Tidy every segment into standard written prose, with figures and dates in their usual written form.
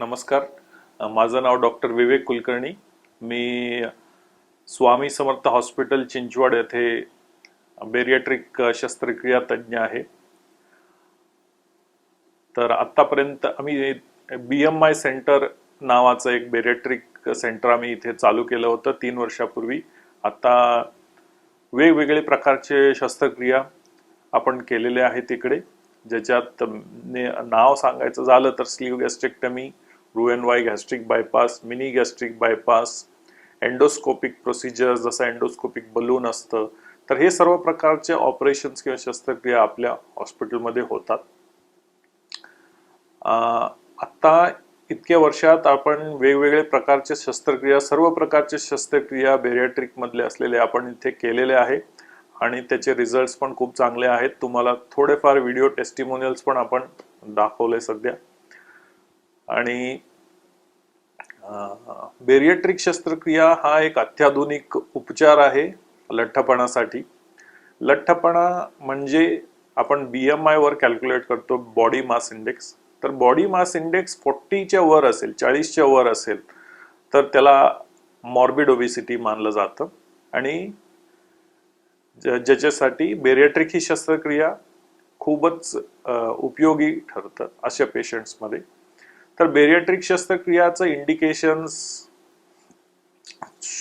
नमस्कार. माझं नाव डॉक्टर विवेक कुलकर्णी. मी स्वामी समर्थ हॉस्पिटल चिंचवड येथे बेरियाट्रिक शस्त्रक्रिया तज्ञ आहे. तर आतापर्यंत आम्ही BMI सेंटर नावाचं एक बेरियाट्रिक सेंटर आम्ही इथे चालू केलं होतं 3 वर्षापूर्वी. आता वेगवेगळे प्रकारचे शस्त्रक्रिया आपण केलेले आहेत तिकडे, ज्याच्यात नाव सांगायचं झालं तर sleeve gastrectomy, Roux-en-Y gastric bypass, mini gastric bypass, endoscopic procedure जसं एंडोस्कोपिक बलून असतं. तर हे सर्व प्रकारचे ऑपरेशन्स किंवा शस्त्रक्रिया आपल्या हॉस्पिटलमध्ये होतात. आता इतक्या वर्षात आपण वेगवेगळे प्रकारचे शस्त्रक्रिया, सर्व प्रकारचे शस्त्रक्रिया बेरियाट्रिक मधले असलेले आपण इथे केलेले आहे आणि त्याचे रिझल्ट्स पण खूप चांगले आहेत. तुम्हाला थोडेफार व्हिडिओ टेस्टिमोनियल्स पण आपण दाखवले सध्या. आणि बेरियाट्रिक शस्त्रक्रिया हा एक अत्याधुनिक उपचार आहे लठ्ठपणासाठी. लठ्ठपणा म्हणजे आपण BMI वर कॅल्क्युलेट करतो, बॉडी मास इंडेक्स. तर बॉडी मास इंडेक्स 40च्या वर असेल, 40च्या वर असेल तर त्याला मॉर्बिड ओबेसिटी मानलं जातं आणि ज्याच्यासाठी बेरियाट्रिक ही शस्त्रक्रिया खूपच उपयोगी ठरतं अशा पेशंट्समध्ये. तर बेरियाट्रिक शस्त्रक्रियाचं इंडिकेशन्स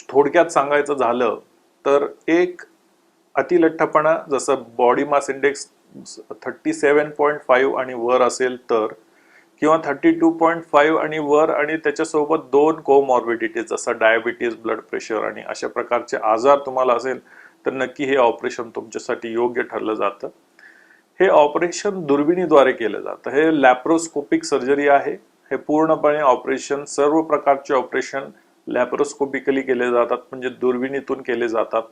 थोडक्यात सांगायचं झालं तर एक अतिलठ्ठपणा, जसं बॉडी मास इंडेक्स 37.5 आणि वर असेल तर, किंवा 32.5 आणि वर आणि त्याच्यासोबत 2 कोमॉर्बिडिटीज जसं डायबिटीज, ब्लड प्रेशर आणि अशा प्रकारचे आजार तुम्हाला असेल तर नक्की हे ऑपरेशन तुमच्यासाठी योग्य ठरलं जातं. हे ऑपरेशन दुर्बिणीद्वारे केलं जातं. हे लॅप्रोस्कोपिक सर्जरी आहे. हे पूर्णपणे ऑपरेशन, सर्व प्रकारचे ऑपरेशन लॅप्रोस्कोपिकली केले जातात, म्हणजे दुर्बिणीतून केले जातात.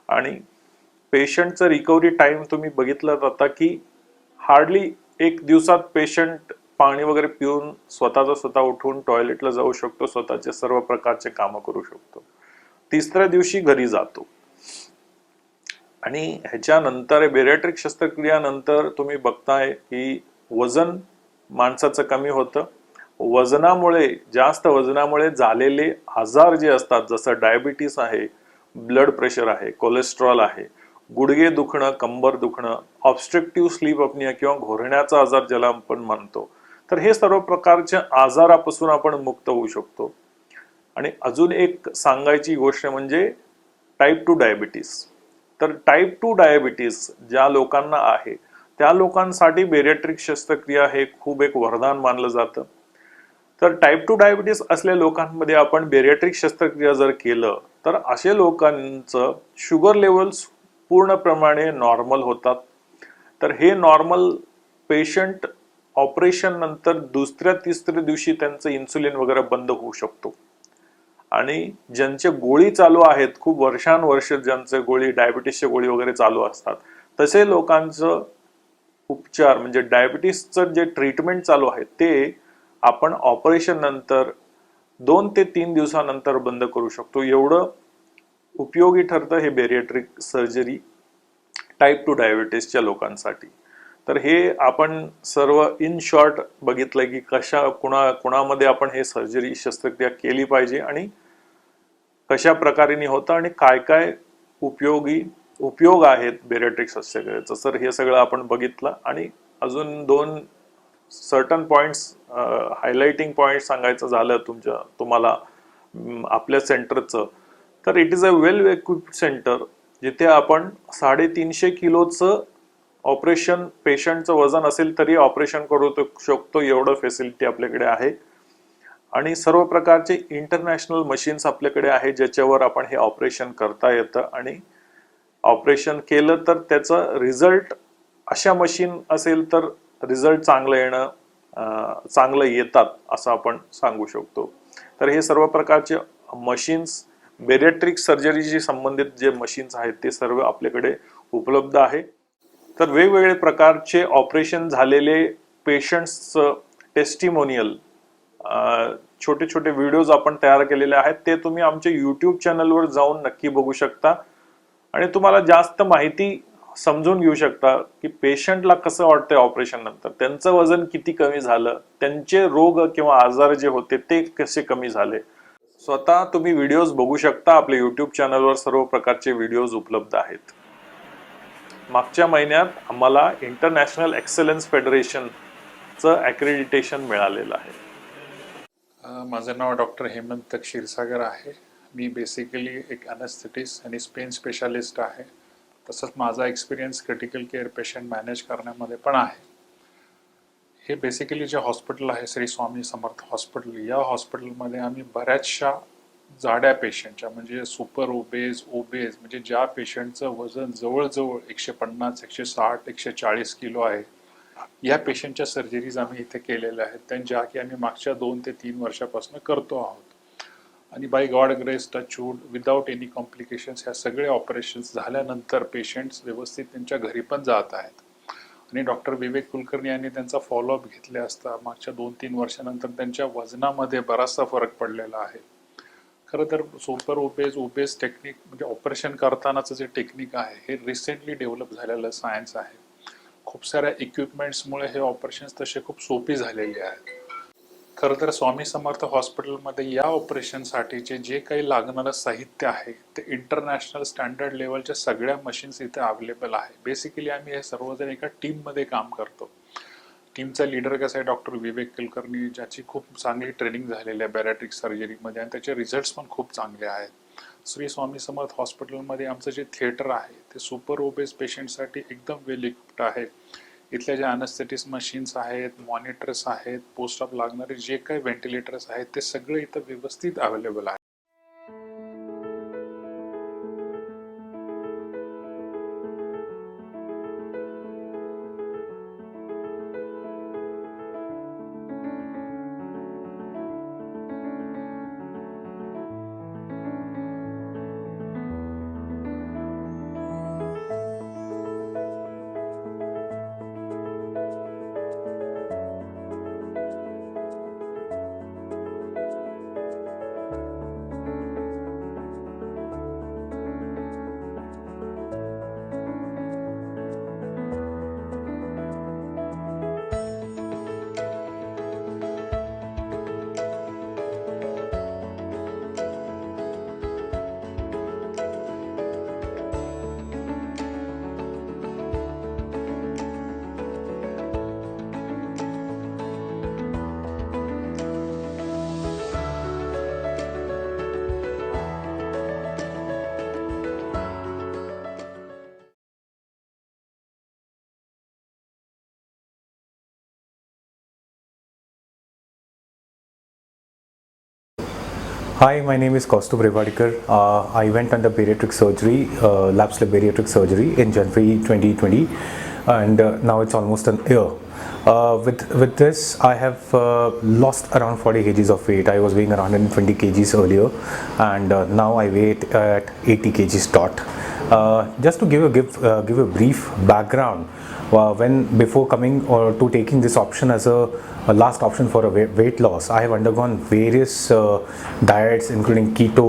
आणि पेशंटचं रिकव्हरी टाइम तुम्ही बघितलं जाता की हार्डली 1 दिवसात पेशंट पाणी वगैरे पिऊन स्वतः उठून टॉयलेटला जाऊ शकतो, स्वतःचे सर्व प्रकारचे कामं करू शकतो. 3ऱ्या दिवशी घरी जातो. आणि ह्याच्यानंतर बेरियाट्रिक शस्त्रक्रियानंतर तुम्ही बघताय की वजन माणसाचं कमी होतं. जास्त वजनामुळे झालेले आजार जे असतात, जसं डायबिटीस आहे, ब्लड प्रेशर आहे, कोलेस्ट्रॉल आहे, गुडघे दुखणं, कंबर दुखणं, ऑब्स्ट्रक्टिव्ह स्लीप अपनिया किंवा घोरण्याचा आजार ज्याला आपण म्हणतो, तर हे सर्व प्रकारच्या आजारापासून आपण मुक्त होऊ शकतो. आणि अजून एक सांगायची गोष्ट म्हणजे टाईप 2 डायबिटीस. तर टाईप 2 डायबिटीस ज्या लोकांना आहे त्या लोकांसाठी बेरियाट्रिक शस्त्रक्रिया हे खूप एक वरदान मानलं जातं. तर टाईप 2 डायबिटीस असलेल्या लोकांमध्ये आपण बेरियाट्रिक शस्त्रक्रिया जर केलं तर अशा लोकांचं शुगर लेवल्स पूर्णप्रमाणे नॉर्मल होतात. तर हे नॉर्मल पेशंट ऑपरेशन नंतर 2ऱ्या-3ऱ्या दिवशी त्यांचं इन्सुलिन वगैरे बंद होऊ शकतो. आणि ज्यांचे गोळी चालू आहेत, खूप वर्षानुवर्ष ज्यांचे गोळी, डायबिटीसचे गोळी वगैरे चालू असतात, तसे लोकांचं उपचार म्हणजे डायबिटीसचं जे ट्रीटमेंट चालू आहे ते आपण ऑपरेशन नंतर 2 ते 3 दिवसानंतर बंद करू शकतो. एवढं उपयोगी ठरतं हे बेरियाट्रिक सर्जरी टाईप 2 डायबिटीसच्या लोकांसाठी. तर हे आपण सर्व इन शॉर्ट बघितलं की कुणामध्ये आपण हे सर्जरी शस्त्रक्रिया केली पाहिजे आणि कशा प्रकारे होतं आणि काय काय उपयोग आहेत बेरियाट्रिक शस्त्रक्रियेचं. तर हे सगळं आपण बघितलं. आणि अजून 2 सर्टन पॉइंट्स, हायलाइटिंग पॉइंट्स सांगायचं झालं तुम्हाला आपल्या सेंटरचं, तर it is a well equipped centre, जिथे आपण 350 किलोचं ऑपरेशन, पेशंटचं वजन असेल तरी ऑपरेशन करू शकतो, एवढं फॅसिलिटी आपल्याकडे आहे. आणि सर्व प्रकारचे इंटरनॅशनल मशीन्स आपल्याकडे आहे ज्याच्यावर आपण हे ऑपरेशन करता येतं. आणि ऑपरेशन केलं तर त्याचं रिझल्ट, अशा मशीन असेल तर रिझल्ट चांगलं येतात असं आपण सांगू शकतो. तर हे सर्व प्रकारचे मशीन्स, बेरियाट्रिक सर्जरीशी संबंधित जे मशीन्स आहेत ते सर्व आपल्याकडे उपलब्ध आहे. तर वेगवेगळे प्रकारचे ऑपरेशन झालेले पेशंट्सचं टेस्टिमोनियल, छोटे छोटे व्हिडिओज आपण तयार केलेले आहेत, ते तुम्ही आमच्या YouTube चॅनलवर जाऊन नक्की बघू शकता. आणि तुम्हाला जास्त माहिती समजून घेऊ शकता की पेशंटला कसं वाटतंय ऑपरेशन नंतर, त्यांचं वजन किती कमी झालं, त्यांचे रोग किंवा आजार जे होते ते कसे कमी झाले. स्वतः तुम्ही व्हिडिओज बघू शकता. आपल्या युट्यूब चॅनलवर सर्व प्रकारचे व्हिडिओज उपलब्ध आहेत. मागच्या महिन्यात आम्हाला इंटरनॅशनल एक्सलन्स फेडरेशनचं ॲक्रेडिटेशन मिळालेलं आहे. माझं नाव डॉक्टर हेमंत क्षीरसागर आहे. मी बेसिकली एक ॲनेस्थेटिस्ट आणि स्पेन स्पेशालिस्ट आहे. तसंच माझा experience critical care patient manage करण्यामध्ये पण आहे. हे बेसिकली जे हॉस्पिटल आहे श्री स्वामी समर्थ हॉस्पिटल, या हॉस्पिटलमध्ये आम्ही बऱ्याचशा जाड्या पेशंटच्या म्हणजे सुपर ओबेज म्हणजे ज्या पेशंटचं वजन जवळजवळ 150, 160, 140 किलो आहे, या पेशंटच्या सर्जरीज आम्ही इथे केलेल्या आहेत. त्यांच्या की आम्ही मागच्या 2 ते 3 वर्षापासून करतो आहोत. आणि by God grace touchwood without any complications ह्या सगळे ऑपरेशन्स झाल्यानंतर पेशंट्स व्यवस्थित त्यांच्या घरी पण जात आहेत. आणि डॉक्टर विवेक कुलकर्णी यांनी त्यांचा फॉलोअप घेतले असता मागच्या 2-3 वर्षानंतर त्यांच्या वजनामध्ये बराचसा फरक पडलेला आहे. खरं तर सुपर ओबेज टेक्निक म्हणजे ऑपरेशन करतानाचं जे टेक्निक आहे हे रिसेंटली डेव्हलप झालेलं सायन्स आहे. खूप साऱ्या इक्विपमेंट्समुळे हे ऑपरेशन्स तसे खूप सोपी झालेली आहेत. खरं तर स्वामी समर्थ हॉस्पिटलमध्ये या ऑपरेशनसाठीचे जे काही लागणारं साहित्य आहे ते इंटरनॅशनल स्टँडर्ड लेवलच्या सगळ्या मशीन्स इथे अवेलेबल आहे. बेसिकली आम्ही हे सर्वजण एका टीममध्ये काम करतो. टीमचा लीडर कसा आहे डॉक्टर विवेक कुलकर्णी, ज्याची खूप चांगली ट्रेनिंग झालेली आहे बॅरियाट्रिक सर्जरीमध्ये आणि त्याचे रिझल्ट्स पण खूप चांगले आहेत. श्री स्वामी समर्थ हॉस्पिटलमध्ये आमचं जे थिएटर आहे ते सुपर ओबेज पेशंटसाठी एकदम वेल इक्विप्ड आहे. इथल्या ज्या अनेस्थेटिस्ट मशीन्स आहेत, मॉनिटर्स आहेत, पोस्ट ऑप लागणारे जे काही व्हेंटिलेटर्स आहेत ते सगळे इथं व्यवस्थित अवेलेबल आहे. Hi, my name is Kaustubh Revadikar. I went under bariatric surgery, lapsed bariatric surgery in January 2020, and now it's almost an year. With this, I have lost around 40 kgs of weight. I was weighing around 120 kgs earlier, and now I weigh at 80 kgs dot. Just to give a brief background, before coming or to taking this option as a last option for a weight loss, I have undergone various diets including keto,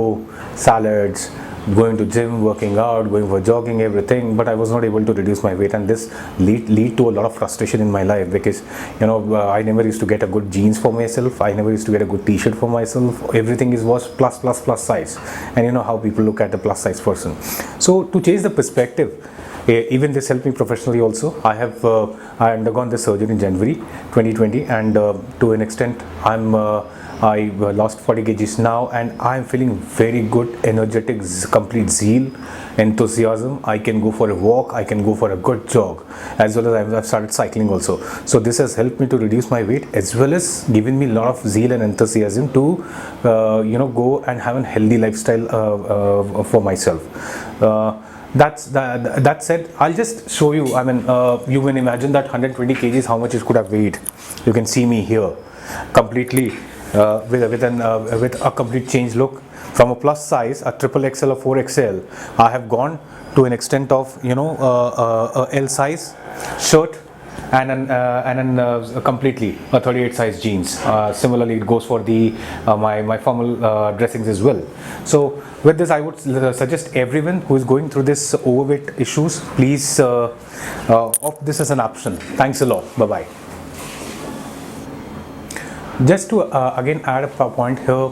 salads, going to gym, working out, going for jogging, everything, but I was not able to reduce my weight, and this lead to a lot of frustration in my life because I never used to get a good jeans for myself. I never used to get a good t-shirt for myself. Everything was plus size, and you know how people look at the plus size person. So to change the perspective, even this helped me professionally also. I undergone this surgery in January 2020, and to an extent I lost 40 kgs now, and I'm feeling very good, energetic, complete zeal, enthusiasm. I can go for a walk, I can go for a good jog, as well as I've started cycling also. So this has helped me to reduce my weight, as well as given me a lot of zeal and enthusiasm to go and have a healthy lifestyle for myself. That said, I'll just show you. I mean, you can imagine that 120 kgs, how much it could have weighed. You can see me here, completely with a complete change look. From a plus size, a triple XL or 4XL, I have gone to an extent of a L size shirt, completely a 38 size jeans. Similarly, it goes for the my formal dressings as well. So with this, I would suggest everyone who is going through this overweight issues, please opt this as an option. Thanks a lot. Bye bye. Just to again add a point here,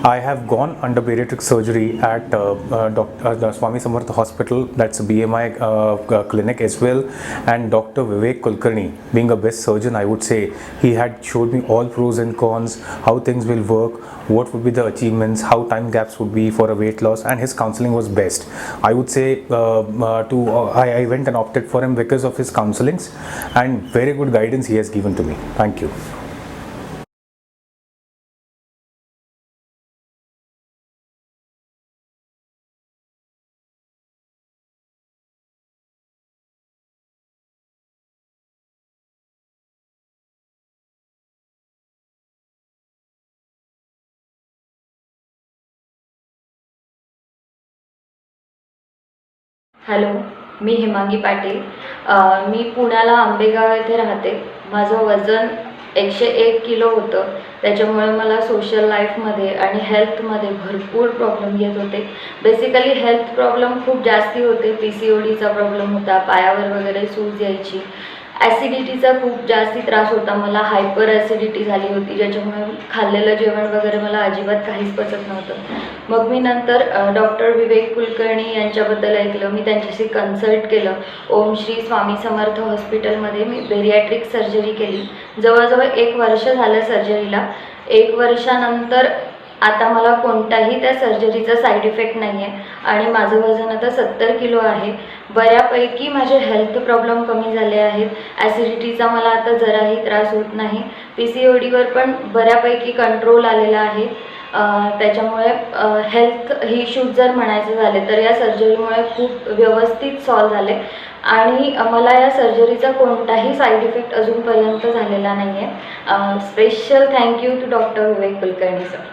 I have gone under bariatric surgery at the Swami Samartha Hospital, that's BMI clinic as well, and Dr. Vivek Kulkarni, being a best surgeon, I would say, he had showed me all pros and cons, how things will work, what would be the achievements, how time gaps would be for a weight loss, and his counseling was best. I would say I went and opted for him because of his counselings and very good guidance he has given to me. Thank you. Hello, मी हिमांगी पाटील. मी पुण्याला आंबेगाव येथे राहते. माझं वजन 101 kilo होतं. त्याच्यामुळे मला सोशल लाईफमध्ये आणि हेल्थमध्ये भरपूर प्रॉब्लेम येत होते. बेसिकली हेल्थ प्रॉब्लेम खूप जास्ती होते. PCODचा प्रॉब्लेम होता, पायावर वगैरे सूज यायची. ॲसिडिटीचा खूप जास्ती त्रास होता मला. हायपर ॲसिडिटी झाली होती, ज्याच्यामुळे खाल्लेलं जेवण वगैरे मला अजिबात काहीच पचत नव्हतं. मग मी नंतर डॉक्टर विवेक कुलकर्णी यांच्याबद्दल ऐकलं. मी त्यांच्याशी कन्सल्ट केलं. ओम श्री स्वामी समर्थ हॉस्पिटलमध्ये मी बेरियाट्रिक सर्जरी केली. जवळजवळ 1 वर्ष झालं सर्जरीला. 1 वर्षानंतर आता मला कोणताही त्या सर्जरीचा साईड इफेक्ट नाही आहे आणि माझं वजन आता 70 किलो आहे. बऱ्यापैकी माझे हेल्थ प्रॉब्लेम कमी झाले आहेत. ॲसिडिटीचा मला आता जराही त्रास होत नाही. PCODवर पण बऱ्यापैकी कंट्रोल आलेला आहे. त्याच्यामुळे हेल्थ इश्यूज जर म्हणायचे झाले तर या सर्जरीमुळे खूप व्यवस्थित सॉल्व झाले आणि मला या सर्जरीचा कोणताही साईड इफेक्ट अजूनपर्यंत झालेला नाही आहे. Special thank you to doctor Vivek Kulkarni sir.